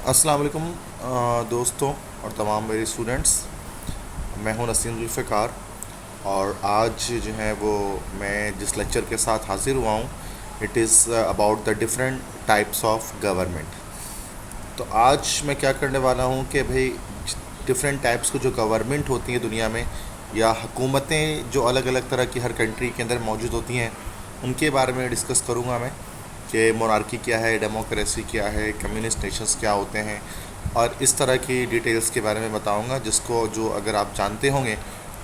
अस्सलाम वालेकुम दोस्तों और तमाम मेरे स्टूडेंट्स। मैं हूं नसीम जुल्फ़िकार और आज जो है वो मैं जिस लेक्चर के साथ हाज़िर हुआ हूं it is about the different types of government. तो आज मैं क्या करने वाला हूं कि भाई डिफरेंट टाइप्स की जो गवर्नमेंट होती हैं दुनिया में या हुकूमतें जो अलग अलग तरह की हर कंट्री के अंदर मौजूद होती हैं उनके बारे में डिस्कस करूंगा मैं कि मोनार्की क्या है, डेमोक्रेसी क्या है, कम्युनिस्ट नेशंस क्या होते हैं और इस तरह की डिटेल्स के बारे में बताऊंगा जिसको जो अगर आप जानते होंगे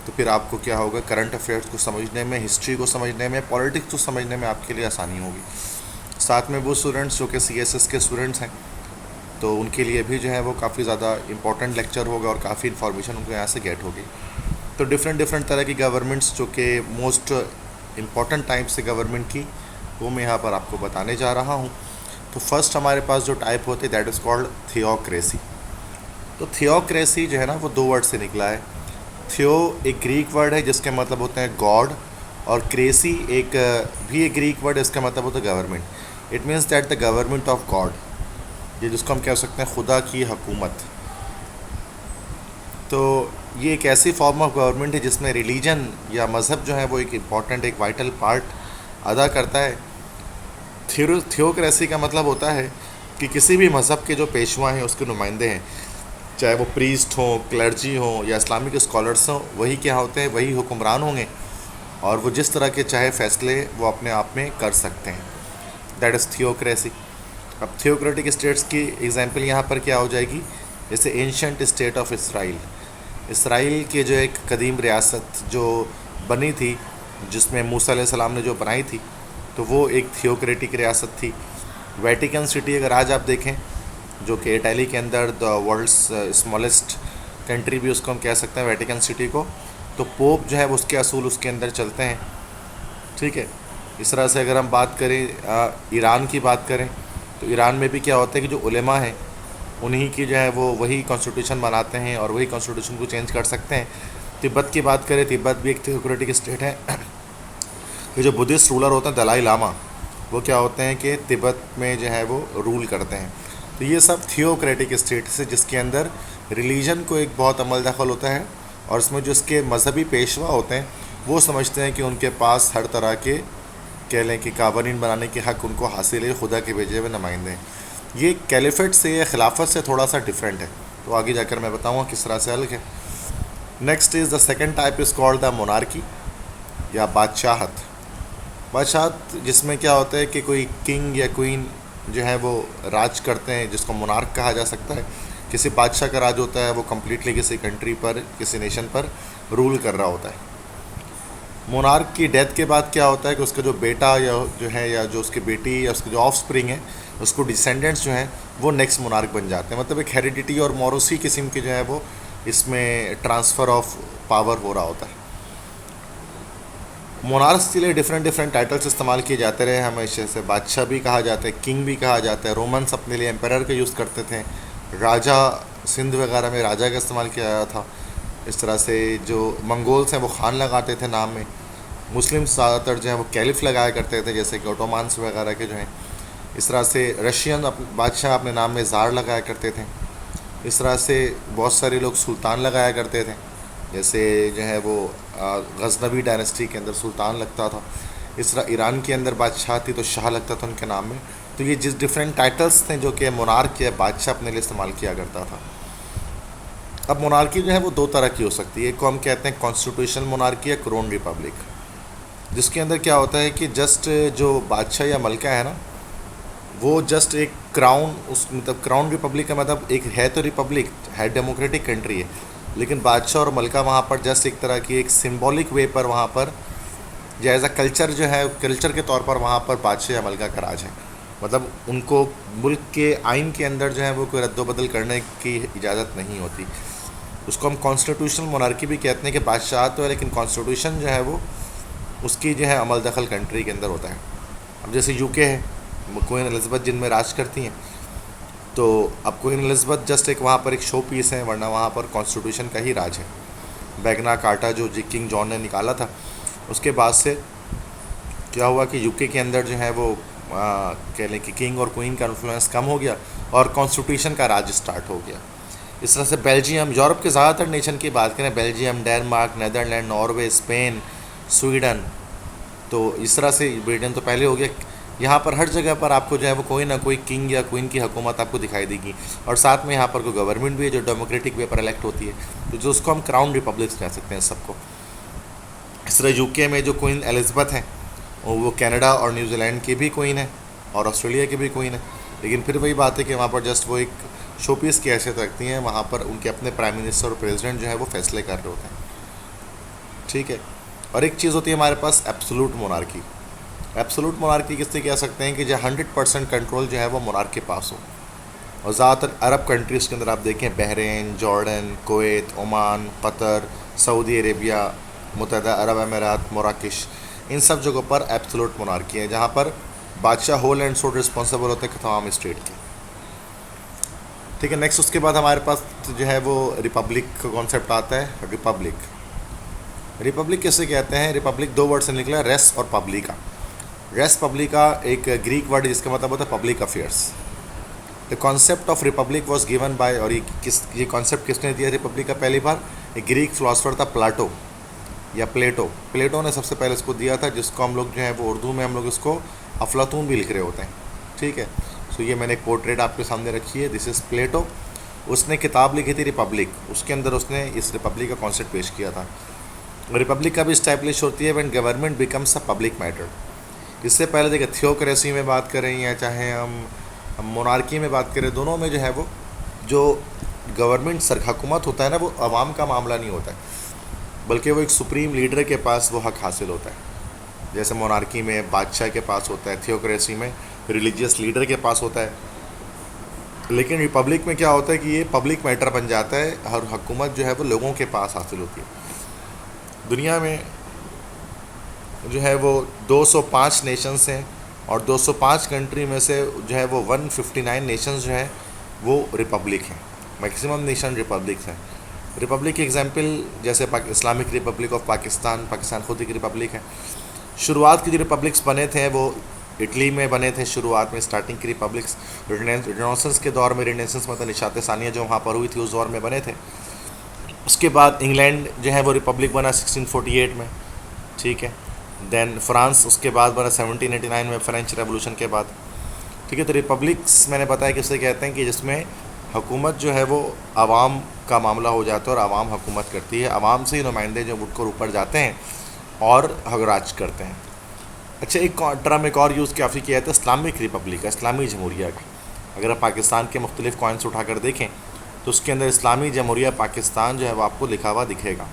तो फिर आपको क्या होगा, करंट अफेयर्स को समझने में, हिस्ट्री को समझने में, पॉलिटिक्स को समझने में आपके लिए आसानी होगी। साथ में वो स्टूडेंट्स जो कि CSS के स्टूडेंट्स हैं तो उनके लिए भी जो है वो काफ़ी ज़्यादा इंपॉर्टेंट लेक्चर होगा और काफ़ी इन्फॉर्मेशन उनको यहाँ से गेट होगी। तो डिफरेंट डिफरेंट तरह की गवर्नमेंट्स जो कि मोस्ट इम्पॉर्टेंट टाइप से गवर्नमेंट की वो मैं यहाँ पर आपको बताने जा रहा हूँ। तो फर्स्ट हमारे पास जो टाइप होती है दैट इज़ कॉल्ड थियोक्रेसी। तो थियोक्रेसी जो है ना वो दो वर्ड से निकला है। थियो एक ग्रीक वर्ड है जिसके मतलब होते हैं गॉड, और क्रेसी एक भी एक ग्रीक वर्ड है, इसका मतलब होता है government. It means that the government of God, ये जिसको हम कह सकते हैं खुदा की हुकूमत। तो ये एक ऐसी फॉर्म ऑफ गवर्नमेंट है जिसमें रिलीजन या मज़हब जो है वो एक इम्पॉर्टेंट, एक वाइटल पार्ट अदा करता है। थियोक्रेसी का मतलब होता है कि किसी भी मज़हब के जो पेशवा हैं उसके नुमाइंदे हैं, चाहे वो प्रीस्ट हों, क्लर्जी हों या इस्लामिक स्कॉलर्स हों, वही क्या होते हैं, वही हुक्मरान होंगे और वो जिस तरह के चाहे फ़ैसले वो अपने आप में कर सकते हैं। That is theocracy. अब थियोक्रेटिक स्टेट्स की एग्जांपल यहाँ पर क्या हो जाएगी, जैसे ancient state of Israel. Israel की जो एक कदीम रियासत जो बनी थी, जिसमें मूसा अलैहि सलाम ने जो बनाई थी, तो वो एक थियोक्रेटिक रियासत थी। वेटिकन सिटी अगर आज आप देखें, जो कि इटली के अंदर द वर्ल्ड्स स्मॉलेस्ट कंट्री भी उसको हम कह सकते हैं वेटिकन सिटी को, तो पोप जो है वो उसके असूल उसके अंदर चलते हैं। ठीक है। इस तरह से अगर हम बात करें ईरान की बात करें, तो ईरान में भी क्या होता है कि जो उलेमा हैं उन्हीं की जो है वो वही कॉन्स्टिट्यूशन बनाते हैं और वही कॉन्स्टिट्यूशन को चेंज कर सकते हैं। तिब्बत की बात करें, तिब्बत भी एक थियोक्रेटिक स्टेट है। ये जो बुद्धिस्ट रूलर होते हैं दलाई लामा, वो क्या होते हैं कि तिब्बत में जो है वो रूल करते हैं। तो ये सब थियोक्रेटिक स्टेट्स है जिसके अंदर रिलीजन को एक बहुत अमल दखल होता है और इसमें जो इसके मजहबी पेशवा होते हैं वो समझते हैं कि उनके पास हर तरह के कह लें कि कानून बनाने के हक़ उनको हासिल है, खुदा के भेजे हुए नुमाइंदे हैं। ये कैलिफेट से या खिलाफत से थोड़ा सा डिफरेंट है, तो आगे जाकर मैं बताऊँगा किस तरह से अलग है। Next is the second type is called the monarchy या बादशाहत। बादशाहत जिसमें क्या होता है कि कोई किंग या क्वीन जो है वो राज करते हैं, जिसको मोनार्क कहा जा सकता है। किसी बादशाह का राज होता है, वो कम्प्लीटली किसी कंट्री पर, किसी नेशन पर रूल कर रहा होता है। मोनार्क की डेथ के बाद क्या होता है कि उसका जो बेटा या जो है या जो उसकी बेटी या उसके जो ऑफ स्प्रिंग है, उसको डिसेंडेंट्स जो हैं वो नेक्स्ट मोनार्क बन जाते हैं। मतलब एक हेरिडिटी और मौरूसी किस्म की जो है वो इसमें ट्रांसफ़र ऑफ पावर हो रहा होता है। मोनार्क्स के लिए डिफरेंट डिफरेंट टाइटल्स इस्तेमाल किए जाते रहे हमेशा से। बादशाह भी कहा जाता है, किंग भी कहा जाता है। रोमन्स अपने लिए एम्पायर का यूज़ करते थे। राजा, सिंध वगैरह में राजा का इस्तेमाल किया जाता था। इस तरह से जो मंगोल्स हैं वो खान लगाते थे नाम में। मुस्लिम्स ज़्यादातर जो है वो कैलिफ लगाया करते थे, जैसे कि ओटोमान्स वगैरह के जो हैं। इस तरह से रशियन बादशाह अपने नाम में ज़ार लगाया करते थे। इस तरह से बहुत सारे लोग सुल्तान लगाया करते थे, जैसे जो है वो गज़नवी डायनेस्टी के अंदर सुल्तान लगता था। इस तरह ईरान के अंदर बादशाह थी तो शाह लगता था उनके नाम में। तो ये जिस डिफरेंट टाइटल्स थे जो कि मोनार्क या बादशाह अपने लिए इस्तेमाल किया करता था। अब मोनार्की जो है वो दो तरह की हो सकती है। एक को हम कहते हैं कॉन्स्टिट्यूशनल मोनार्की या क्रोन रिपब्लिक, जिसके अंदर क्या होता है कि जस्ट जो बादशाह या मलका है ना, वो जस्ट एक क्राउन, उस मतलब क्राउन रिपब्लिक का मतलब एक है तो रिपब्लिक है, डेमोक्रेटिक कंट्री है, लेकिन बादशाह और मलका वहाँ पर जस्ट एक तरह की एक सिंबॉलिक वे पर वहाँ पर जैसा कल्चर जो है, कल्चर के तौर पर वहाँ पर बादशाह या मलका का राज है। मतलब उनको मुल्क के आइन के अंदर जो है वो कोई रद्दोबदल करने की इजाज़त नहीं होती। उसको हम कॉन्स्टिट्यूशनल मोनार्की भी कहते हैं कि बादशाह तो है लेकिन कॉन्स्टिट्यूशन जो है वो उसकी जो है अमल दखल कंट्री के अंदर होता है। अब जैसे यूके है, क्वीन एलिज़ाबेथ जिनमें राज करती हैं, तो अब क्वीन एलिज़ाबेथ जस्ट एक वहाँ पर एक शो पीस है, वरना वहाँ पर कॉन्स्टिट्यूशन का ही राज है। बैगना कार्टा जो किंग जॉन ने निकाला था, उसके बाद से क्या हुआ कि यूके के अंदर जो है वो कह लें कि किंग और क्वीन का इन्फ्लुएंस कम हो गया और कॉन्स्टिट्यूशन का राज स्टार्ट हो गया। इस तरह से बेल्जियम, यूरोप के ज़्यादातर नेशन की बात करें, Belgium, Denmark, Netherland, Norway, Spain, Sweden, तो इस तरह से ब्रिटेन तो पहले हो गया। यहाँ पर हर जगह पर आपको जो है वो कोई ना कोई किंग या क्वीन की हुकूमत आपको दिखाई देगी और साथ में यहाँ पर कोई गवर्नमेंट भी है जो डेमोक्रेटिक वे पर इलेक्ट होती है, तो जो उसको हम क्राउन रिपब्लिक्स कह सकते हैं सबको। इस तरह यूके में जो क्वीन एलिज़ाबेथ हैं वो कनाडा और न्यूजीलैंड की भी क्वीन है और ऑस्ट्रेलिया की भी क्वीन है, लेकिन फिर वही बात है कि वहाँ पर जस्ट वो एक शोपीस की हैसियत रखती हैं, वहाँ पर उनके अपने प्राइम मिनिस्टर और प्रेसिडेंट जो है वो फैसले कर रहे होते हैं, ठीक है। और एक चीज़ होती है हमारे पास एब्सोल्यूट मोनार्की। एब्सोल्यूट मोनार्की किससे कह सकते हैं कि जो 100% कंट्रोल जो है वो मोनार्क के पास हो। और ज़्यादातर अरब कंट्रीज़ के अंदर आप देखें, Bahrain, Jordan, Kuwait, Oman, Qatar, Saudi Arabia, मुत्तहदा अरब अमीरात, मोराकिश, इन सब जगहों पर एब्सोल्यूट मोनार्की है जहाँ पर बादशाह होल एंड सोल रिस्पॉन्सिबल होते हैं तमाम स्टेट के, ठीक है। नेक्स्ट उसके बाद हमारे पास जो है वो रिपब्लिक का कॉन्सेप्ट आता है। रिपब्लिक किसे कहते हैं? रिपब्लिक दो वर्ड से निकला, रेस और पब्लिका। रेस पब्लिका एक ग्रीक वर्ड जिसका मतलब होता है public affairs. The concept of Republic was given bye, और ये कॉन्सेप्ट किसने दिया रिपब्लिक का पहली बार? एक ग्रीक फिलोसफर था प्लाटो या प्लेटो ने सबसे पहले इसको दिया था, जिसको हम लोग जो है वो उर्दू में हम लोग इसको अफलातून भी लिख रहे होते हैं, ठीक है। सो ये मैंने एक पोर्ट्रेट आपके सामने रखी है, दिस इज़ प्लेटो। उसने किताब लिखी थी रिपब्लिक, उसके अंदर उसने इस रिपब्लिक का कॉन्सेप्ट पेश किया था। रिपब्लिक कब इस्टेब्लिश होती है? When government becomes a public matter. इससे पहले देखिए थियोक्रेसी में बात करें या चाहे हम मोनार्की में बात करें, दोनों में जो है वो जो गवर्नमेंट हुकूमत होता है ना, वो आवाम का मामला नहीं होता है, बल्कि वो एक सुप्रीम लीडर के पास वो हक हासिल होता है। जैसे मोनार्की में बादशाह के पास होता है, थियोक्रेसी में रिलीजियस लीडर के पास होता है, लेकिन रिपब्लिक में क्या होता है कि ये पब्लिक मैटर बन जाता है और हुकूमत जो है वो लोगों के पास हासिल होती है। दुनिया में जो है वो 205 नेशंस हैं और 205 कंट्री में से जो है वो 159 नेशंस जो हैं वो रिपब्लिक हैं, मैक्सिमम नेशन रिपब्लिक्स हैं। रिपब्लिक की एग्जांपल जैसे इस्लामिक रिपब्लिक ऑफ पाकिस्तान खुद एक रिपब्लिक है। शुरुआत के जो रिपब्लिक्स बने थे वो इटली में बने थे शुरुआत में, स्टार्टिंग की रिपब्लिक्स रेनेसांस के दौर में, रेनेसांस मतलब निशात सानिया जो वहाँ पर हुई थी उस दौर में बने थे। उसके बाद इंग्लैंड जो है वो रिपब्लिक बना 1648 में, ठीक है। देन फ्रांस उसके बाद बना 1789 में, फ्रेंच रेवोल्यूशन के बाद, ठीक है। तो रिपब्लिक्स मैंने बताया किससे कहते हैं कि जिसमें हुकूमत जो है वो आवाम का मामला हो जाता है और आवाम हुकूमत करती है, आवाम से ही नुमाइंदे जो उठकर ऊपर जाते हैं और राज करते हैं। अच्छा, एक टर्म एक और यूज़ काफ़ी किया था इस्लामिक रिपब्लिक का, इस्लामी जमहूरिया का। अगर आप पाकिस्तान के मुख्तलिफ कॉइन्स उठाकर देखें तो उसके अंदर इस्लामी जमहूरिया पाकिस्तान जो है वो आपको लिखा हुआ दिखेगा।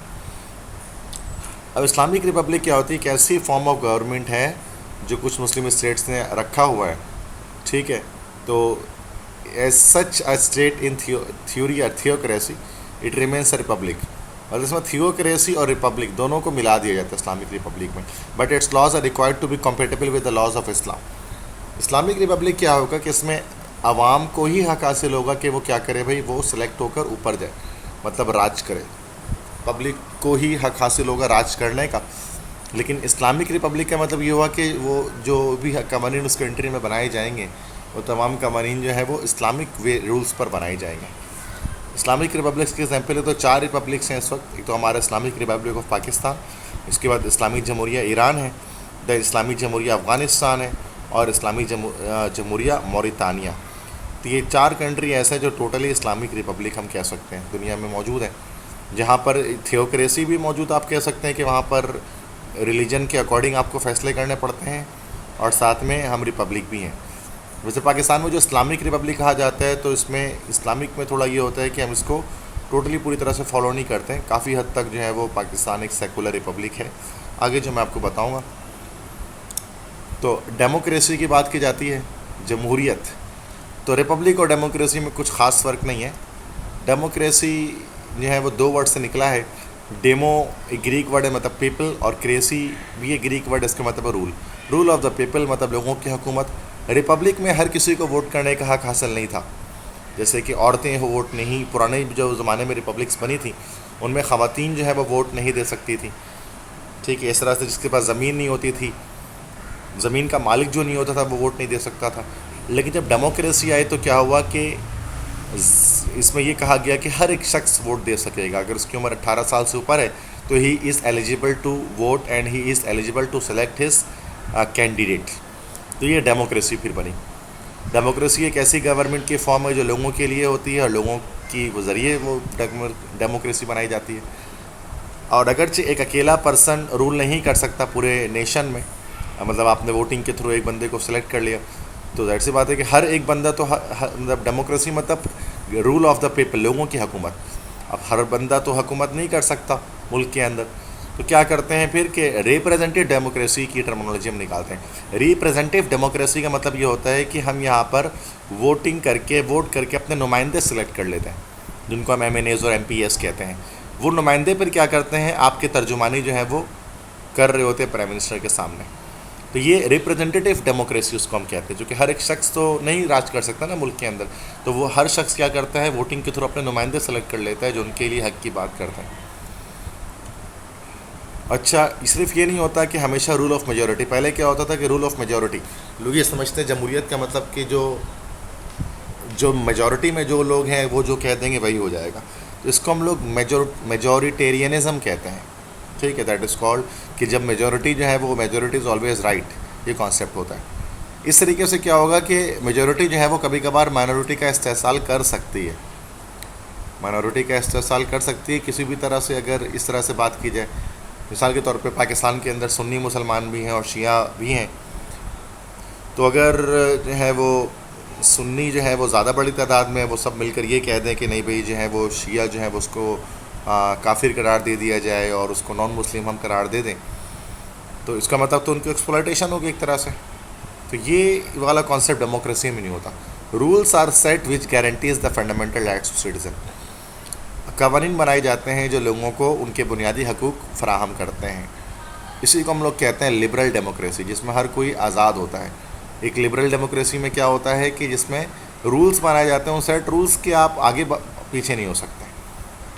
अब इस्लामिक रिपब्लिक क्या होती है? एक ऐसी फॉर्म ऑफ गवर्नमेंट है जो कुछ मुस्लिम स्टेट्स ने रखा हुआ है, ठीक है। तो as such a state in theory और theocracy it remains a republic. और इसमें थियोक्रेसी और रिपब्लिक दोनों को मिला दिया जाता है इस्लामिक रिपब्लिक में, but its laws are required to be compatible with the laws of Islam. Islamic republic क्या होगा कि इसमें आवाम को ही हक हासिल होगा कि वो क्या करे भाई, वो सिलेक्ट होकर ऊपर जाए, मतलब राज करे। पब्लिक को ही हक हासिल होगा राज करने का। लेकिन इस्लामिक रिपब्लिक का मतलब ये हुआ कि वो जो भी कवानीन उस कंट्री में बनाए जाएंगे वो तमाम कवानीन जो है वो इस्लामिक वे रूल्स पर बनाए जाएंगे। इस्लामिक रिपब्लिक्स के एग्जाम्पल है तो 4 रिपब्लिक्स हैं इस वक्त। एक तो हमारा इस्लामिक रिपब्लिक ऑफ पाकिस्तान, इसके बाद इस्लामी जमहूरिया ईरान है, द इस्लामी जमहूरिया अफ़गानिस्तान है और इस्लामी जमहूरिया मौरितानिया। तो ये 4 कंट्री ऐसे हैं जो टोटली इस्लामिक रिपब्लिक हम कह सकते हैं दुनिया में मौजूद हैं, जहाँ पर थियोक्रेसी भी मौजूद आप कह सकते हैं कि वहाँ पर रिलीजन के अकॉर्डिंग आपको फ़ैसले करने पड़ते हैं और साथ में हम रिपब्लिक भी हैं। वैसे पाकिस्तान में जो इस्लामिक रिपब्लिक कहा जाता है तो इसमें इस्लामिक में थोड़ा ये होता है कि हम इसको टोटली पूरी तरह से फॉलो नहीं करते हैं, काफ़ी हद तक जो है वो पाकिस्तान एक सेकुलर रिपब्लिक है, आगे जो मैं आपको बताऊँगा। तो डेमोक्रेसी की बात की जाती है, जमहूरियत। तो रिपब्लिक और डेमोक्रेसी में कुछ ख़ास फ़र्क नहीं है। डेमोक्रेसी जो है वो 2 वर्ड से निकला है। डेमो एक ग्रीक वर्ड है मतलब पीपल, और क्रेसी भी एक ग्रीक वर्ड है, इसका मतलब rule, rule of the people मतलब लोगों की हुकूमत। रिपब्लिक में हर किसी को वोट करने का हक हासिल नहीं था, जैसे कि औरतें हो वोट नहीं, पुराने जो ज़माने में रिपब्लिक्स बनी थी उनमें ख़वातीन जो है वो वोट नहीं दे सकती थी, ठीक है। इस तरह से जिसके पास ज़मीन नहीं होती थी ज़मीन का मालिक जो नहीं होता था वो वोट नहीं दे सकता था। लेकिन जब डेमोक्रेसी आई तो क्या हुआ कि इसमें ये कहा गया कि हर एक शख्स वोट दे सकेगा, अगर उसकी उम्र 18 साल से ऊपर है तो he is eligible to vote and he is eligible to select his candidate. तो ये डेमोक्रेसी फिर बनी। डेमोक्रेसी एक ऐसी गवर्नमेंट की फॉर्म है जो लोगों के लिए होती है और लोगों की वो ज़रिए वो डेमोक्रेसी बनाई जाती है। और अगरचे एक अकेला पर्सन रूल नहीं कर सकता पूरे नेशन में, मतलब आपने वोटिंग के थ्रू एक बंदे को सिलेक्ट कर लिया, तो ज़ाहिर सी बात है कि हर एक बंदा तो मतलब डेमोक्रेसी मतलब रूल ऑफ द पीपल, लोगों की हुकूमत। अब हर बंदा तो हुकूमत नहीं कर सकता मुल्क के अंदर, तो क्या करते हैं फिर कि रिप्रेजेंटेटिव डेमोक्रेसी की टर्मिनोलॉजी हम निकालते हैं। रिप्रेजेंटेटिव डेमोक्रेसी का मतलब ये होता है कि हम यहाँ पर वोट करके अपने नुमाइंदे सेलेक्ट कर लेते हैं, जिनको हम MNAs और MPs कहते हैं। वो नुमाइंदे फिर क्या करते हैं, आपके तर्जुमानी जो है वो कर रहे होते हैं प्राइम मिनिस्टर के सामने। तो ये रिप्रेजेंटेटिव डेमोक्रेसी उसको हम कहते हैं, जो कि हर एक शख्स तो नहीं राज कर सकता ना मुल्क के अंदर, तो वो हर शख्स क्या करता है, वोटिंग के थ्रू अपने नुमाइंदे सेलेक्ट कर लेता है जो उनके लिए हक की बात करते हैं। अच्छा, सिर्फ ये नहीं होता कि हमेशा रूल ऑफ मेजॉरिटी, पहले क्या होता था कि रूल ऑफ मेजॉरिटी, लोग ये समझते हैं जमहूरियत का मतलब कि जो मेजॉरिटी में जो लोग हैं वो जो कह देंगे वही हो जाएगा, तो इसको हम लोग मेजॉरिटेरियनिज़म कहते हैं। ठीक है, दैट इज़ कॉल्ड कि जब मेजॉरिटी जो है वो मेजॉरिटी इज़ ऑलवेज राइट, ये कॉन्सेप्ट होता है। इस तरीके से क्या होगा कि मेजॉरिटी जो है वो कभी कभार माइनॉरिटी का इस्तेहसाल कर सकती है, माइनॉरिटी का इस्तेहसाल कर सकती है किसी भी तरह से। अगर इस तरह से बात की जाए, मिसाल के तौर पे पाकिस्तान के अंदर सुन्नी मुसलमान भी हैं और शिया भी हैं, तो अगर जो है वो सुन्नी जो है वो ज़्यादा बड़ी तादाद में वो सब मिलकर ये कह दें कि नहीं भाई जो है वो शिया जो है वो उसको काफिर करार दे दिया जाए और उसको नॉन मुस्लिम हम करार दे दें, तो इसका मतलब तो उनकी एक्सप्लॉयटेशन होगी एक तरह से। तो ये वाला कॉन्सेप्ट डेमोक्रेसी में नहीं होता। Rules are set which guarantees the fundamental rights of citizen. कवानीन बनाए जाते हैं जो लोगों को उनके बुनियादी हकूक़ फराहम करते हैं। इसी को हम लोग कहते हैं लिबरल डेमोक्रेसी, जिसमें हर कोई आज़ाद होता है। एक लिबरल डेमोक्रेसी में क्या होता है कि जिसमें रूल्स बनाए जाते हैं, उन सेट रूल्स के आप आगे पीछे नहीं हो सकते।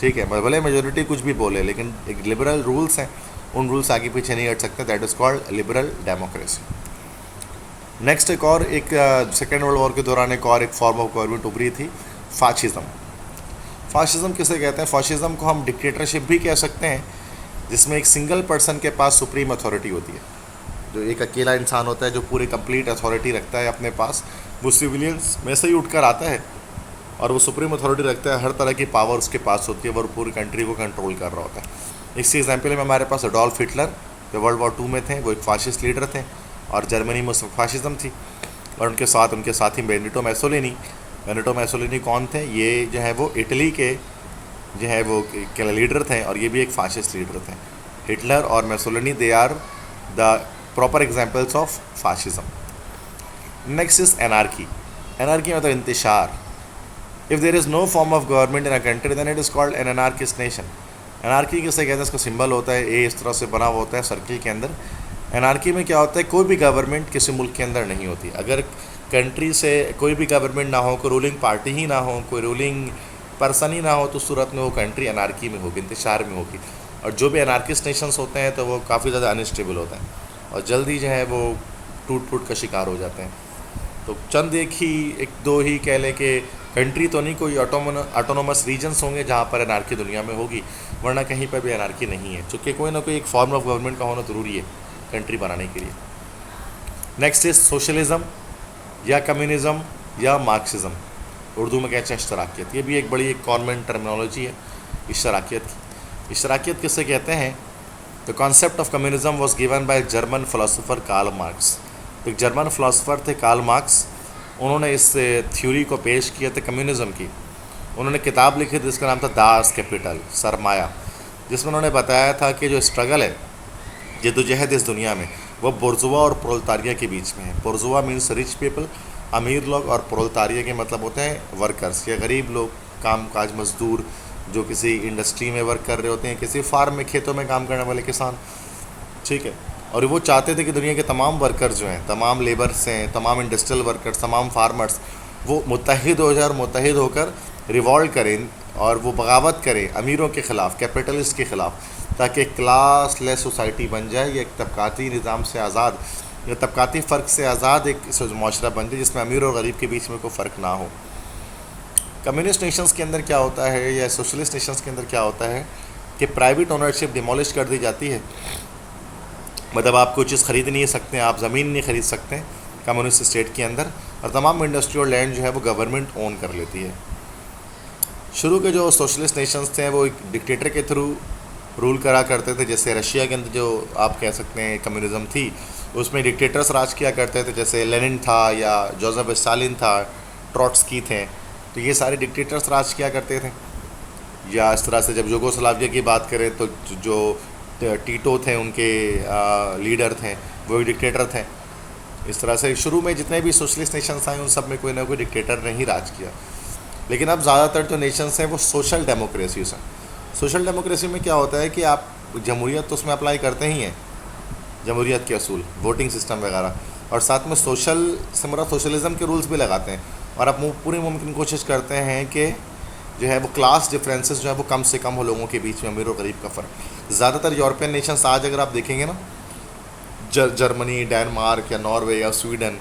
ठीक है, भले मेजोरिटी कुछ भी बोले, लेकिन एक लिबरल रूल्स हैं, उन रूल्स आगे पीछे नहीं हट सकते। That is called liberal democracy. Next एक सेकेंड वर्ल्ड वॉर के दौरान एक फॉर्म ऑफ गवर्नमेंट उभरी थी, फाशिज़म। फाशिज़म किसे कहते हैं? फाशिज़म को हम डिक्टेटरशिप भी कह सकते हैं, जिसमें एक सिंगल पर्सन के पास सुप्रीम अथॉरिटी होती है। जो एक अकेला इंसान होता है जो पूरी कंप्लीट अथॉरिटी रखता है अपने पास, वो सिविलियंस में से ही उठकर आता है और वो सुप्रीम अथॉरिटी रखता है, हर तरह की पावर उसके पास होती है, वो पूरी कंट्री को कंट्रोल कर रहा होता है। इसी एग्जाम्पल में हमारे पास एडोल्फ हिटलर, जो वर्ल्ड वॉर 2 में थे, वो एक फाशिस्ट लीडर थे और जर्मनी में फाशिज़म थी। और उनके साथी बेनिटो मैसोलिनी कौन थे? ये जो है वो इटली के जो है वो लीडर थे और ये भी एक फाशिस्ट लीडर थे। हिटलर और Mussolini, they are the proper examples of fascism. Next is anarchy. Anarchy मतलब इंतशार। If there is no form of government in a country then it is called an anarchist nation. Anarchy किसे कहते हैं? इसका symbol होता है ए, इस तरह से बना हुआ होता है सर्किल के अंदर। एनार्की में क्या होता है, कोई भी गवर्नमेंट किसी मुल्क के अंदर नहीं होती। अगर कंट्री से कोई भी गवर्नमेंट ना हो, कोई रूलिंग पार्टी ही ना हो, कोई रूलिंग पर्सन ही ना हो, तो सूरत में वो कंट्री एनार्की में होगी, इंतशार में होगी। और जो भी एनार्किस्ट नेशंस होते हैं तो वो काफ़ी ज़्यादा अनस्टेबल होते हैं और जल्दी जो है वो टूट फूट का शिकार हो जाते हैं। तो चंद एक दो ही कह लें कि कंट्री तो नहीं, कोई ऑटोनोमस रीजन्स होंगे जहाँ पर एनार्की दुनिया में होगी, वरना कहीं पर भी एनार्की नहीं है, चूँकि कोई ना कोई एक फॉर्म ऑफ गवर्नमेंट का होना ज़रूरी है कंट्री बनाने के लिए। नेक्स्ट इज सोशलिज़म या कम्युनिज़म या मार्क्सिज़म, उर्दू में कहते हैं इश्तराकियत। ये भी एक बड़ी एक कॉमन टर्मिनोलॉजी है इश्तराकियत की। इश्तराकियत किसे कहते हैं? The concept of communism was given by German philosopher Karl Marx. एक जर्मन फ़िलासफ़र थे कार्ल मार्क्स, उन्होंने इस थ्योरी को पेश किया था कम्युनिज़म की। उन्होंने किताब लिखी थी जिसका नाम था दास कैपिटल, सरमाया, जिसमें उन्होंने बताया था कि जो स्ट्रगल है, जद्दोजहद इस दुनिया में, वो बुर्जुआ और प्रोलेतारिया के बीच में है। बुर्जुआ मीन्स रिच पीपल, अमीर लोग, और प्रोलेतारिया के मतलब होते हैं वर्कर्स या गरीब लोग, काम काज मजदूर, जो किसी इंडस्ट्री में वर्क कर रहे होते हैं, किसी फार्म में, खेतों में काम करने वाले किसान। ठीक है, और वो चाहते थे कि दुनिया के तमाम वर्कर्स जो हैं, तमाम लेबर्स हैं, तमाम इंडस्ट्रियल वर्कर्स, तमाम फार्मर्स, वो मुत्तहिद हो जाए और मुत्तहिद होकर रिवॉल्ट करें और वो बगावत करें अमीरों के ख़िलाफ़, कैपिटलिस्ट के ख़िलाफ़, ताकि क्लास लेस सोसाइटी बन जाए, या एक तबकाती निज़ाम से आज़ाद या तबकाती फ़र्क से आज़ाद एक माशरा बन जाए जिसमें अमीर और गरीब के बीच में कोई फ़र्क ना हो। कम्युनिस्ट नेशंस के अंदर क्या होता है या सोशलिस्ट नेशंस के अंदर क्या होता है कि प्राइवेट ओनरशिप डिमोलिश कर दी जाती है। मतलब आप कोई चीज़ ख़रीद नहीं सकते, आप ज़मीन नहीं ख़रीद सकते कम्युनिस्ट स्टेट के अंदर, और तमाम इंडस्ट्री और लैंड जो है वो गवर्नमेंट ओन कर लेती है। शुरू के जो सोशलिस्ट नेशंस थे वो एक डिक्टेटर के थ्रू रूल करा करते थे। जैसे रशिया के अंदर जो आप कह सकते हैं कम्युनिज़म थी, उसमें डिक्टेटर्स राज किया करते थे, जैसे लेनिन था या जोसेफ स्टालिन था, ट्रॉट्स्की थे, तो ये सारे डिक्टेटर्स राज किया करते थे। या इस तरह से जब यूगोस्लाविया की बात करें तो जो टीटो थे उनके लीडर थे वो डिक्टेटर थे। इस तरह से शुरू में जितने भी सोशलिस्ट नेशंस आए उन सब में कोई ना कोई डिक्टेटर ने ही राज किया। लेकिन अब ज़्यादातर जो नेशंस हैं वो सोशल डेमोक्रेसीज हैं। सोशल डेमोक्रेसी में क्या होता है कि आप जमहूरियत तो उसमें अप्लाई करते ही हैं, जमहूरियत के असूल, वोटिंग सिस्टम वगैरह, और साथ में सोशल से मतलब सोशलिज़म के रूल्स भी लगाते हैं, और आप पूरी मुमकिन कोशिश करते हैं कि जो है वो क्लास डिफरेंसेस जो है वो कम से कम हो लोगों के बीच में, अमीर और गरीब का फ़र्क। ज़्यादातर यूरोपियन नेशंस आज अगर आप देखेंगे ना, जर्मनी, डेनमार्क या नॉर्वे या स्वीडन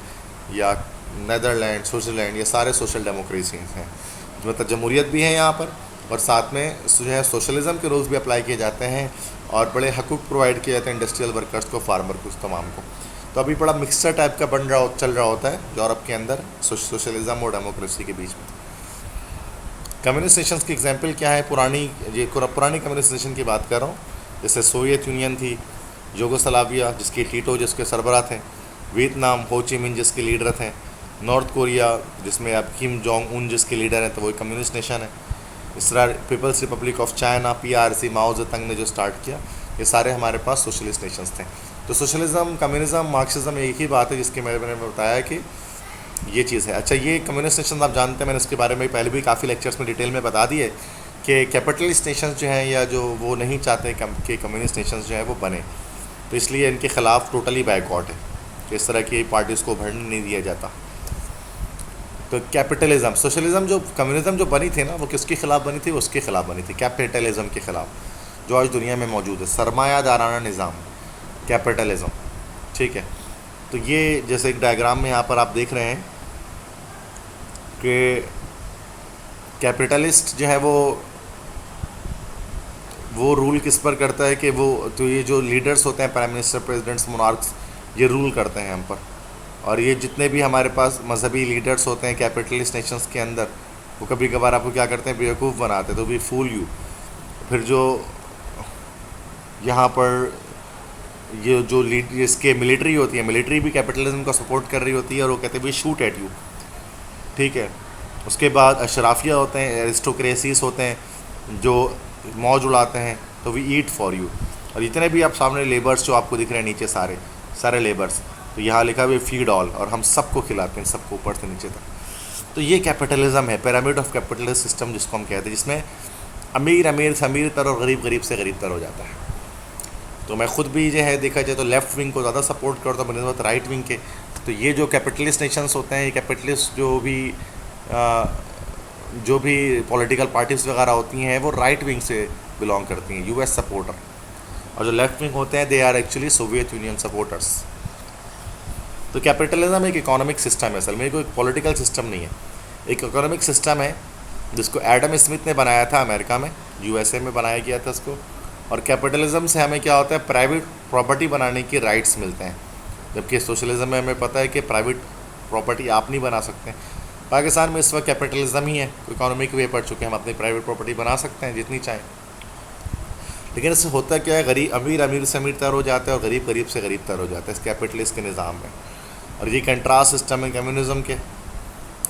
या नीदरलैंड, स्विट्ज़रलैंड, ये सारे सोशल डेमोक्रेसीज हैं, मतलब जमहूरियत भी है यहाँ पर, और साथ में जो है सोशलिज़म के रूल्स भी अप्लाई किए जाते हैं, और बड़े हकूक़ प्रोवाइड किए जाते हैं इंडस्ट्रियल वर्कर्स को, फार्मर को, तमाम को। तो अभी बड़ा मिक्सचर टाइप का चल रहा होता है यूरोप के अंदर सोशलिज़म और डेमोक्रेसी के बीच में। कम्युनिस्ट नेशंस की एग्जांपल क्या है? पुरानी कम्युनिस्ट नेशन की बात कर रहा हूँ, जैसे सोवियत यूनियन थी, यूगोस्लाविया जिसके टीटो जिसके सरबराह थे, वियतनाम हो ची मिन जिसके लीडर थे, नॉर्थ कोरिया जिसमें अब किम जोंग उन जिसके लीडर हैं, तो वो कम्युनिस्ट नेशन है। इस तरह people's republic of China, PRC, Mao Zedong ने जो स्टार्ट किया, ये सारे हमारे पास सोशलिस्ट नेशंस थे। तो सोशलिज़म, कम्युनिज़म, मार्क्सिज़म एक ही बात है जिसके मैंने बताया कि ये चीज़ है। अच्छा, ये कम्युनिस्ट नेशन आप जानते हैं, मैंने इसके बारे में पहले भी काफ़ी लेक्चर्स में डिटेल में बता दिए कि कैपिटलिस्ट नेशंस जो हैं या जो वो नहीं चाहते कि कम्युनिस्ट नेशंस जो हैं वो बने, तो इसलिए इनके ख़िलाफ़ टोटली बायकॉट है कि इस तरह की पार्टीज़ को उभरने नहीं दिया जाता। तो कैपिटलिज़म, सोशलिज़म जो कम्युनिज़म जो बनी थी ना, वो किसके ख़िलाफ़ बनी थी? उसके ख़िलाफ़ बनी थी, कैपिटलिज़म के ख़िलाफ़, जो आज दुनिया में मौजूद है, सरमायादाराना निज़ाम, कैपिटलिज़म। ठीक है, तो ये जैसे एक डायग्राम में यहाँ पर आप देख रहे हैं कि कैपिटलिस्ट जो है वो रूल किस पर करता है कि वो, तो ये जो लीडर्स होते हैं, प्राइम मिनिस्टर, प्रेसिडेंट्स, मोनार्क्स, ये रूल करते हैं हम पर। और ये जितने भी हमारे पास मजहबी लीडर्स होते हैं कैपिटलिस्ट नेशंस के अंदर, वो कभी कभार आपको क्या करते हैं, बेवकूफ़ बनाते हैं, तो वी फूल यू। फिर जो यहाँ पर ये जो इसके मिलिट्री होती है, मिलिट्री भी कैपिटलिज्म को सपोर्ट कर रही होती है, और वो कहते हैं वी शूट एट यू। ठीक है, उसके बाद अशराफिया होते हैं, एरिस्टोक्रेसीज होते हैं जो मौज उड़ाते हैं, तो वी ईट फॉर यू। और जितने भी आप सामने लेबर्स जो आपको दिख रहे हैं नीचे, सारे लेबर्स, तो यहाँ लिखा हुआ फीड ऑल, और हम सबको खिलाते हैं, सबको ऊपर से नीचे तक। तो ये कैपिटलिज्म है, पिरामिड ऑफ कैपिटलिस्ट सिस्टम जिसको हम कहते हैं, जिसमें अमीर अमीर से अमीर तर और गरीब गरीब से गरीब तर हो जाता है। तो मैं ख़ुद भी जो है देखा जाए तो लेफ़्ट विंग को ज़्यादा सपोर्ट करता हूँ बनस्बत राइट विंग के। तो ये जो कैपिटलिस्ट नेशंस होते हैं, ये कैपिटलिस्ट जो भी पॉलिटिकल पार्टीज़ वगैरह होती हैं, वो राइट विंग से बिलोंग करती हैं, US सपोर्टर। और जो लेफ़्ट विंग होते हैं, they are actually Soviet Union supporters. तो कैपिटलिज्म एक इकोनॉमिक सिस्टम है, असल में कोई पॉलिटिकल सिस्टम नहीं है, एक इकोनॉमिक सिस्टम है जिसको एडम स्मिथ ने बनाया था, अमेरिका में, USA में बनाया गया था इसको। और कैपिटलिज्म से हमें क्या होता है, प्राइवेट प्रॉपर्टी बनाने के राइट्स मिलते हैं, जबकि सोशलिज्म में हमें पता है कि प्राइवेट प्रॉपर्टी आप नहीं बना सकते। पाकिस्तान में इस वक्त कैपिटलिज्म ही है, इकोनॉमिक वे पढ़ चुके हैं, हम अपनी प्राइवेट प्रॉपर्टी बना सकते हैं जितनी चाहें। लेकिन इससे होता क्या है, अमीर अमीर से अमीर तर हो जाता है और गरीब गरीब से गरीब तर हो जाता है इस कैपिटलिस्ट के निज़ाम में। और ये कंट्रास्ट सिस्टम है कम्युनिज़म के,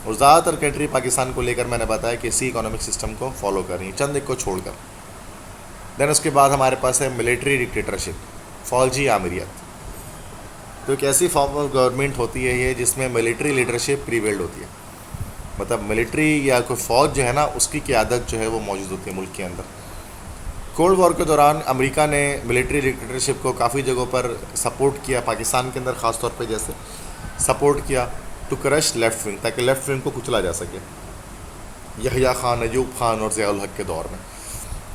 और ज़्यादातर कंट्री पाकिस्तान को लेकर मैंने बताया कि इसी इकोनॉमिक सिस्टम को फॉलो कर रही है, चंद एक को छोड़कर। देन उसके बाद हमारे पास है मिलिट्री डिक्टेटरशिप, फौजी आमिरियत। तो एक ऐसी फॉर्म ऑफ गवर्नमेंट होती है ये जिसमें मिलिट्री लीडरशिप प्रीवेल्ड होती है, मतलब मिलिट्री या कोई फ़ौज जो है ना, उसकी क़यादत जो है वो मौजूद होती है मुल्क के अंदर। कोल्ड वॉर के दौरान अमेरिका ने मिलिट्री डिक्टेटरशिप को काफ़ी जगहों पर सपोर्ट किया, पाकिस्तान के अंदर ख़ास तौर पे जैसे सपोर्ट किया, टू क्रश लेफ़्ट विंग, ताकि लेफ़्ट विंग को कुचला जा सके, यहया खान, अयूब खान और ज़ियाउल हक के दौर में।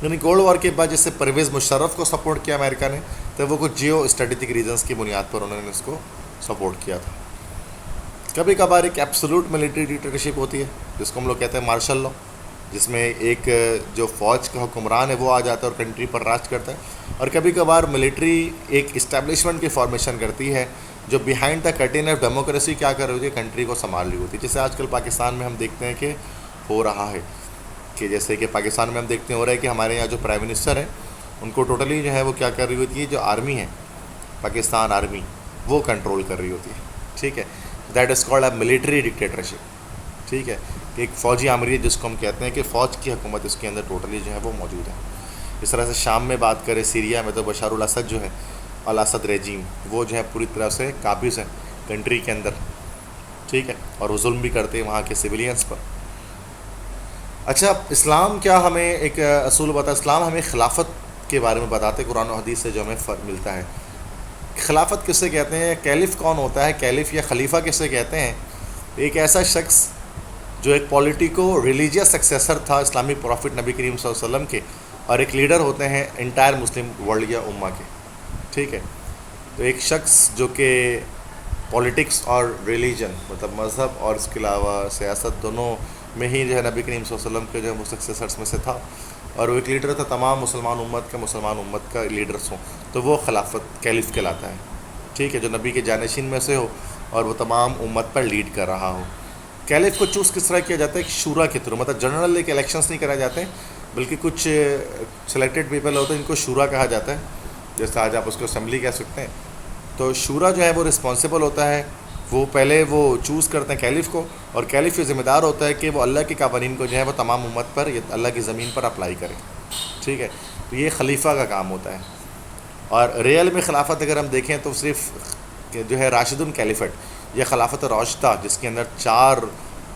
यानी कोल्ड वॉर के बाद जैसे परवेज़ मुशर्रफ को सपोर्ट किया अमेरिका ने, तो वो कुछ जियो स्ट्रेटेजिक रीजन्स की बुनियाद पर उन्होंने इसको सपोर्ट किया था। कभी कभार एक एब्सोल्यूट मिलिट्री डिक्टेटरशिप होती है जिसको हम लोग कहते हैं मार्शल लॉ, जिसमें एक जो फ़ौज का हुक्मरान है वो आ जाता है और कंट्री पर राज करता है। और कभी कभार मिलिट्री एक इस्टेब्लिशमेंट की फॉर्मेशन करती है जो behind the curtain of democracy क्या कर रही होती है, कंट्री को संभाल रही होती है। जैसे आजकल पाकिस्तान में हम देखते हैं कि हो रहा है, कि जैसे कि पाकिस्तान में हम देखते हो रहा है कि हमारे यहाँ जो प्राइम मिनिस्टर हैं उनको टोटली जो है वो क्या कर रही होती है, जो आर्मी है पाकिस्तान आर्मी वो कंट्रोल कर रही होती है। ठीक है, that is called a military dictatorship. ठीक है, कि एक फ़ौजी आमरी जिसको हम कहते हैं कि फ़ौज की हुकूमत इसके अंदर टोटली जो है वो मौजूद है। इस तरह से शाम में बात करें, सीरिया में तो बशारुल असद जो है, अल असद रेजीम, वो जो है पूरी तरह से काबिज़ है कंट्री के अंदर। ठीक है, और वो जुल्म भी करते हैं वहाँ के सिविलियंस पर। अच्छा, इस्लाम क्या हमें एक असूल बता, इस्लाम हमें खिलाफत के बारे में बताते कुरान और हदीस से जो हमें फ़र्क मिलता है। खिलाफत किससे कहते हैं, कैलिफ कौन होता है, कैलिफ या खलीफा किससे कहते हैं? एक ऐसा शख्स जो एक पॉलिटिको रिलीजियस सक्सेसर था इस्लामी प्रॉफिट नबी करीम सल्लल्लाहु अलैहि वसल्लम के, और एक लीडर होते हैं इंटायर मुस्लिम वर्ल्ड या उम्मा के। ठीक है, तो एक शख्स जो कि पॉलिटिक्स और रिलीजन मतलब मज़हब और इसके अलावा सियासत दोनों में ही जो है नबी करीम सल्लल्लाहु अलैहि वसल्लम के जो है वो सक्सेसर्स में से था, और वो एक लीडर था तमाम मुसलमान उम्मत का लीडर्स हों, तो वो खिलाफत कैलिफ कहलाता है। ठीक है, जो नबी के जानशीन में से हो और वो तमाम उम्मत पर लीड कर रहा हो। कैलिफ को चूज़ किस तरह किया जाता है कि शूरा के थ्रू, मतलब जनरल एक इलेक्शंस नहीं कराए जाते हैं, बल्कि कुछ सेलेक्टेड पीपल होते हैं जिनको शूरा कहा जाता है, जैसे आज आप उसको असम्बली कह सकते हैं। तो शूरा जो है वो रिस्पॉन्सिबल होता है, वो पहले वो चूज़ करते हैं कैलिफ को, और कैलिफ ये ज़िम्मेदार होता है कि वो अल्लाह के कावानीन को जो है वो तमाम उम्मत पर या अल्लाह की ज़मीन पर अप्लाई करे। ठीक है, तो ये खलीफा का काम होता है। और रियल में खिलाफत अगर हम देखें तो सिर्फ जो है राशिदुन कैलिफेट या खिलाफत राशिदा, जिसके अंदर 4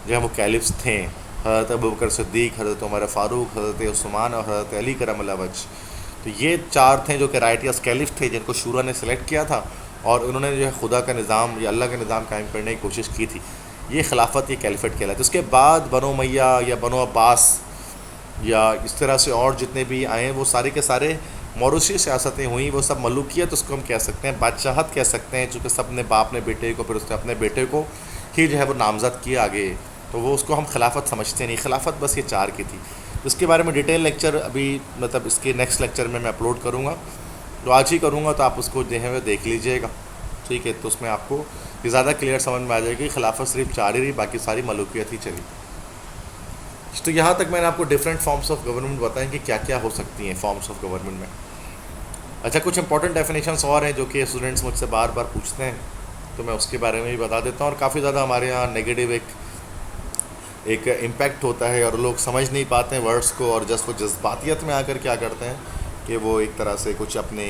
जो है वो कैलिफ्स थे, हज़रत अबू बकर सिद्दीक़, हज़रत उमर फ़ारूक, हज़रत उस्मान और हज़रत अली करमल्लाहु वजह। तो ये 4 थे जो कि राइटियस कैलिफ थे जिनको शूरा ने सेलेक्ट किया था, और उन्होंने जो है खुदा का निज़ाम या अल्लाह का निज़ाम कायम करने की कोशिश की थी। ये खिलाफत, ये कैलिफेट कहलाता है। उसके बाद बनो उमैया या बनो अब्बास या इस तरह से और जितने भी आए वो सारे के सारे मौरूसी सियासतें हुई, वो सब मलूकियत उसको हम कह सकते हैं, बादशाहत कह सकते हैं, चूँकि सब ने बाप ने बेटे को, फिर उसने अपने बेटे को ही जो है वो नामज़द किया आगे, तो वो उसको हम खिलाफत समझते नहीं। खिलाफत बस ये 4 की थी। इसके बारे में डिटेल लेक्चर अभी मतलब इसके नेक्स्ट लेक्चर में मैं अपलोड करूँगा, तो आज ही करूँगा, तो आप उसको जो है वो देख लीजिएगा। ठीक है, तो उसमें आपको ये ज़्यादा क्लियर समझ में आ जाएगी। खिलाफत सिर्फ 4 ही रही, बाकी सारी मलूकियत ही चली। तो यहाँ तक मैंने आपको डिफरेंट फॉर्म्स ऑफ गवर्नमेंट बताएं कि क्या क्या हो सकती हैं फॉर्म्स ऑफ गवर्नमेंट में। अच्छा, कुछ इंपॉर्टेंट डेफिनेशंस और हैं जो कि स्टूडेंट्स मुझसे बार बार पूछते हैं, तो मैं उसके बारे में भी बता देता हूँ। और काफ़ी ज़्यादा हमारे यहाँ नेगेटिव एक इम्पैक्ट होता है, और लोग समझ नहीं पाते हैं वर्ड्स को, और जस्ट वो जज्बातियत में आकर क्या करते हैं कि वो एक तरह से कुछ अपने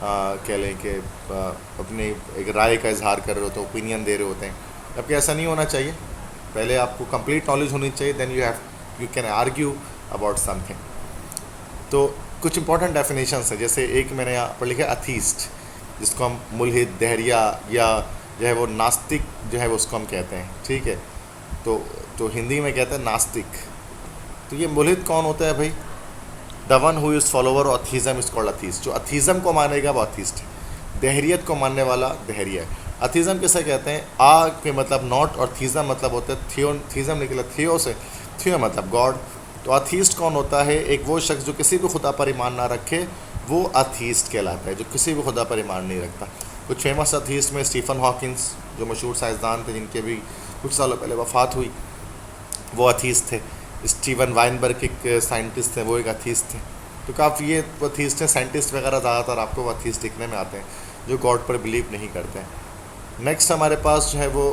कह लें कि अपने एक राय का इजहार कर रहे होते हैं, ओपिनियन दे रहे होते हैं, जबकि ऐसा नहीं होना चाहिए। पहले आपको कंप्लीट नॉलेज होनी चाहिए, then you can argue about something. तो कुछ इंपॉर्टेंट डेफिनेशंस हैं, जैसे एक मैंने यहाँ पर लिखा अथीस्ट, जिसको हम मुल्हिद, दहरिया या जो है वो नास्तिक जो है वो उसको हम कहते हैं। ठीक है, तो हिंदी में कहते हैं नास्तिक। तो ये मुल्हिद कौन होता है भाई? The one who is follower of atheism is called atheist. जो अथीज़म को मानेगा वो अथीस्ट है। दहरियत को मानने वाला दहरिया है। अथीज़म किसे कहते हैं? आ के मतलब नॉट, और थीज़म मतलब होता है थियो, थीज़म निकला थियो से, थियो मतलब गॉड। तो अथीस्ट कौन होता है? एक वो शख्स जो किसी भी खुदा पर ईमान ना रखे, वो अथीस्ट कहलाता है, जो किसी भी खुदा पर ईमान नहीं रखता। कुछ फेमस अथीस्ट में स्टीफन हॉकिंस, जो मशहूर साइंसदान थे जिनके भी कुछ सालों पहले वफ़ात हुई, वो अथीस्ट थे। स्टीवन वाइनबर्ग एक साइंटिस्ट थे, वो एक अथीस्ट थे। तो काफ़ी ये वो अथीस्ट हैं। साइंटिस्ट वगैरह ज़्यादातर आपको वो अथीस्ट दिखने में आते हैं जो गॉड पर बिलीव नहीं करते हैं। नेक्स्ट हमारे पास जो है वो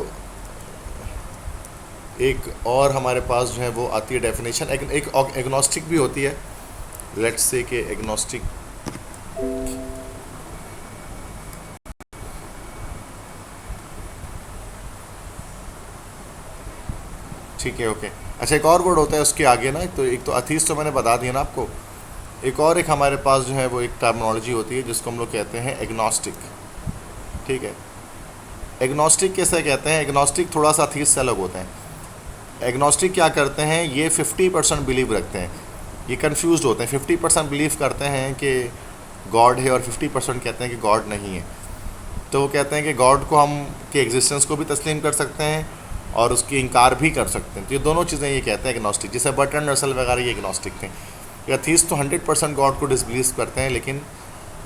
एक और हमारे पास जो है वो आती है डेफिनेशन, एक एग्नोस्टिक भी होती है। लेट्स से कि एग्नोस्टिक, ठीक है, ओके। अच्छा, एक और वर्ड होता है उसके आगे ना, तो एक तो अथीस्ट तो मैंने बता दिया ना आपको, एक और एक हमारे पास जो है वो एक टर्मिनोलॉजी होती है जिसको हम लोग कहते हैं एग्नोस्टिक। ठीक है, एग्नोस्टिक कैसे कहते हैं? एग्नोस्टिक थोड़ा सा अथीस्ट से अलग होते हैं। एग्नोस्टिक क्या करते हैं? ये 50% बिलीव रखते हैं। ये कंफ्यूज होते हैं। 50% बिलीव करते हैं कि गॉड है और 50% कहते हैं कि गॉड नहीं है। तो वो कहते हैं कि गॉड को हम के एग्जिस्टेंस को भी तस्लीम कर सकते हैं और उसकी इनकार भी कर सकते हैं। तो ये दोनों चीज़ें ये कहते हैं एग्नोस्टिक, जैसे बर्ट्रैंड रसल वगैरह ये एग्नोस्टिक थे। एथीस्ट तो 100% गॉड को डिसबिलीव करते हैं, लेकिन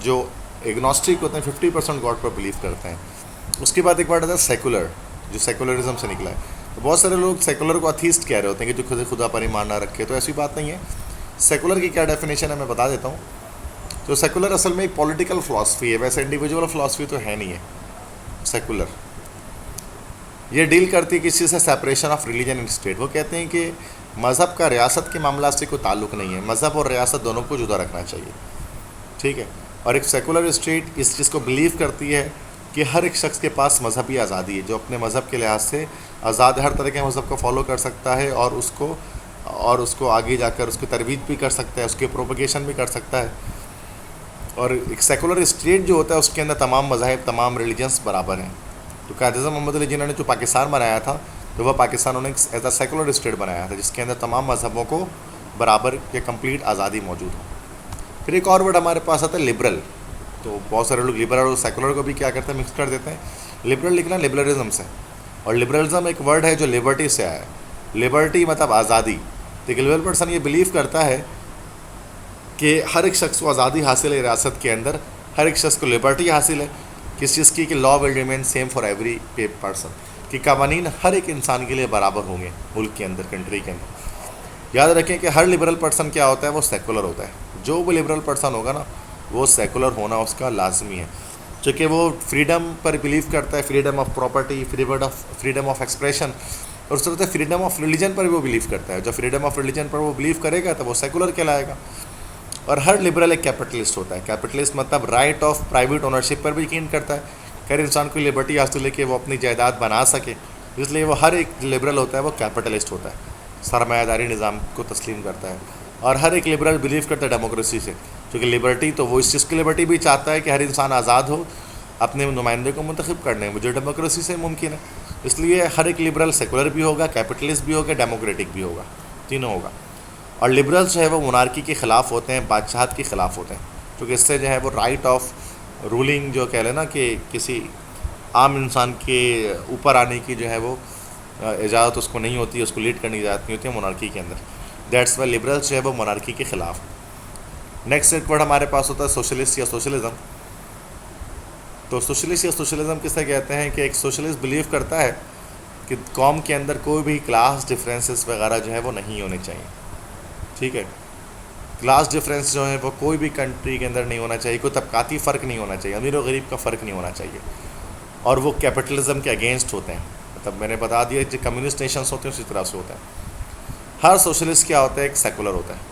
जो एग्नोस्टिक होते हैं 50% गॉड पर बिलीव करते हैं। उसके बाद एक बार आता है सेकुलर, जो सेकुलरिज्म से निकला है। तो बहुत सारे लोग सेकुलर को अथीस्ट कह रहे होते हैं कि जो खुद खुदा पर ईमान ना रखे, तो ऐसी बात नहीं है। सेकुलर की क्या डेफिनेशन है मैं बता देता हूँ। तो सेकुलर असल में एक पॉलिटिकल फिलॉसफी है, वैसे इंडिविजुअल फिलॉसफी तो है नहीं है। सेकुलर ये डील करती है किसी चीज़ से separation of religion and state. वो कहते हैं कि मज़हब का रियासत के मामला से कोई ताल्लुक़ नहीं है, मज़हब और रियासत दोनों को जुदा रखना चाहिए, ठीक है। और एक सेकुलर स्टेट इस चीज़ को बिलीव करती है कि हर एक शख्स के पास मज़हबी आज़ादी है, जो अपने मज़हब के लिहाज से आज़ाद हर तरह के मज़हब को फॉलो कर सकता है और उसको आगे जाकर उसकी तरवीज भी कर सकता है, उसकी प्रोपगेशन भी कर सकता है। और एक सेकुलर स्टेट जो होता है उसके अंदर तमाम मज़ाहिब, तमाम रिलीजन्स बराबर हैं। तो कायद-ए-आज़म मोहम्मद अली जिन्ना ने जो पाकिस्तान बनाया था, तो वह पाकिस्तान उन्होंने एज अ सेकुलर स्टेट बनाया था, जिसके अंदर तमाम मज़हबों को बराबर या कंप्लीट आज़ादी मौजूद हो। फिर एक और वर्ड हमारे पास आता है लिबरल। तो बहुत सारे लोग लिबरल और सेकुलर को भी क्या करते हैं, मिक्स कर देते हैं। लिबरल लिखना लिबरलिज्म से, और लिबरलिज्म एक वर्ड है जो लिबर्टी से आया है। लिबर्टी मतलब आज़ादी। तो एक लिबरल पर्सन ये बिलीव करता है कि हर एक शख्स को आज़ादी हासिल है, रियासत के अंदर हर एक शख्स को लिबर्टी हासिल है किस चीज़ की, कि law will remain same for every person, कि कवानीन हर एक इंसान के लिए बराबर होंगे मुल्क के अंदर, कंट्री के अंदर। याद रखें कि हर लिबरल पर्सन क्या होता है, वो सेकुलर होता है। जो भी लिबरल पर्सन होगा ना, वो सेकुलर होना उसका लाजमी है, क्योंकि वो फ्रीडम पर बिलीव करता है, freedom of property, freedom of expression, और उसके साथ फ्रीडम ऑफ रिलीजन पर भी वो बिलीव करता है। जब फ्रीडम ऑफ रिलीजन पर वो बिलीव करेगा तो वो सेकुलर कहलाएगा। और हर लिबरल एक कैपिटलिस्ट होता है। कैपिटलिस्ट मतलब राइट ऑफ प्राइवेट ओनरशिप पर भी यकीन करता है, हर इंसान को लिबर्टी हासिल है कि वो अपनी जायदाद बना सके, इसलिए वो हर एक लिबरल होता है वो कैपिटलिस्ट होता है, सरमायादारी निज़ाम को तस्लीम करता है। और हर एक लिबरल बिलीव करता है डेमोक्रेसी से, क्योंकि लिबर्टी तो वो इस चीज़ की लिबर्टी भी चाहता है कि हर इंसान आज़ाद हो अपने नुमाइंदे को मुंतखब करने में, जो डेमोक्रेसी से मुमकिन है। इसलिए हर एक लिबरल सेकुलर भी होगा, कैपिटलिस्ट भी होगा, डेमोक्रेटिक भी होगा, तीनों होगा। और लिबरल्स जो है वो मोनार्की के ख़िलाफ़ होते हैं, बादशाहत के ख़िलाफ़ होते हैं, क्योंकि इससे जो है वो राइट ऑफ रूलिंग जो कह लेना कि किसी आम इंसान के ऊपर आने की जो है वो इजाज़त उसको नहीं होती है, उसको लीड करने की इजाज़त नहीं होती है मोनार्की के अंदर। दैट्स वाई लिबरल्स जो है वो मोनार्की के ख़िलाफ़। नेक्स्ट एक वर्ड हमारे पास होता है सोशलिस्ट या सोशलिज़म। तो सोशलिस्ट या सोशलिज़म किसे कहते हैं कि एक सोशलिस्ट बिलीव करता है कि कौम के अंदर कोई भी क्लास डिफरेंसेस वगैरह जो है वो नहीं होने चाहिए, ठीक है। क्लास डिफरेंस जो है वो कोई भी कंट्री के अंदर नहीं होना चाहिए, कोई तबकाती फ़र्क नहीं होना चाहिए, अमीर और गरीब का फ़र्क नहीं होना चाहिए। और वो कैपिटलिज्म के अगेंस्ट होते हैं, मतलब मैंने बता दिया जो कम्युनिस्ट नेशंस होते हैं उसी तरह से होता है। हर सोशलिस्ट क्या होता है, एक सेकुलर होता है।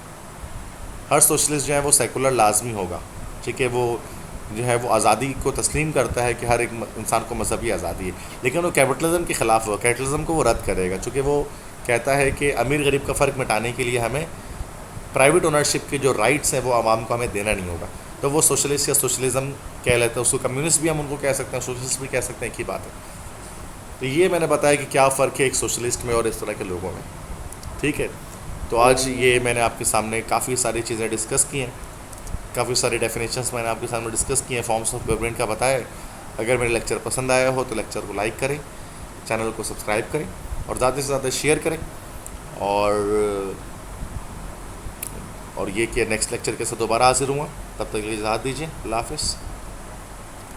हर सोशलिस्ट जो है वो सेकुलर लाजमी होगा, ठीक है। वो जो है वो आज़ादी को तस्लीम करता है कि हर एक इंसान को मजहबी आज़ादी है, लेकिन वो कैपिटलिज्म के ख़िलाफ़ होगा, कैपिटलिज्म को वो रद्द करेगा, चूँकि वो कहता है कि अमीर गरीब का फ़र्क मिटाने के लिए हमें प्राइवेट ओनरशिप के जो राइट्स हैं वो आवाम को हमें देना नहीं होगा। तो वो सोशलिस्ट या सोशलिज़म कह लेते हैं उसको। कम्युनिस्ट भी हम उनको कह सकते हैं, सोशलिस्ट भी कह सकते हैं, एक ही बात है। तो ये मैंने बताया कि क्या फ़र्क है एक सोशलिस्ट में और इस तरह के लोगों में, ठीक है। तो आज ये मैंने आपके सामने काफ़ी सारी चीज़ें डिस्कस की हैं, काफ़ी सारी डेफिनेशंस मैंने आपके सामने डिस्कस किए हैं, फॉर्म्स ऑफ गवर्नमेंट का बताया। अगर मेरे लेक्चर पसंद आया हो तो लेक्चर को लाइक करें, चैनल को सब्सक्राइब करें और ज़्यादा से ज़्यादा शेयर करें। और ये कि नेक्स्ट लेक्चर के साथ दोबारा हाजिर हुआ, तब तक के लिए इजाज़त दीजिए। अल्लाह हाफ़िज़।